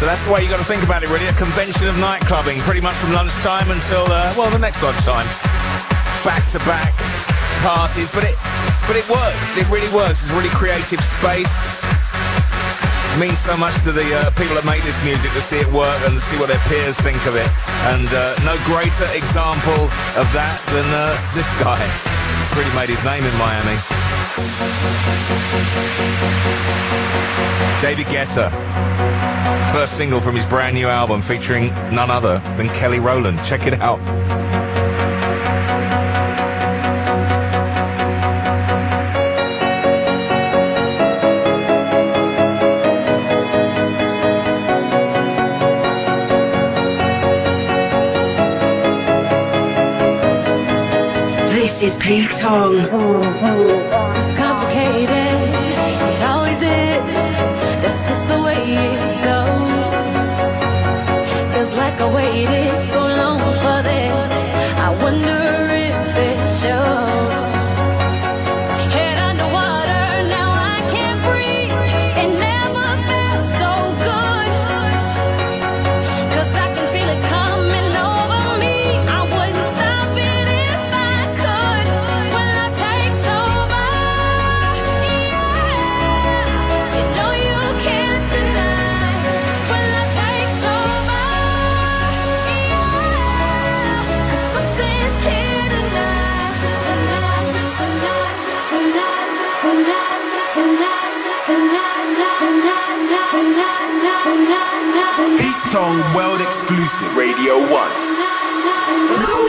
So that's the way you got to think about it, really. A convention of night clubbing, pretty much from lunchtime until, the next lunchtime. Back-to-back parties, but it works. It really works. It's a really creative space. It means so much to the people that make this music to see it work and to see what their peers think of it. And no greater example of that than this guy. Really made his name in Miami. David Guetta. First single from his brand new album featuring none other than Kelly Rowland. Check it out. This is Pete Tong. It's complicated, it always is. That's just the way it goes. Feels like I waited so long for this. I wonder if it shows. Head underwater, now I can't breathe. It never felt so good. 'Cause I can feel it coming over me. I wouldn't stop it if I could. When love takes over, yeah. You know you can't deny. When love takes over, yeah. 'Cause something's here tonight. Tonight, tonight, tonight, tonight, tonight, tonight, tonight, tonight, tonight. Pete Tong World Exclusive Radio 1. Ooh,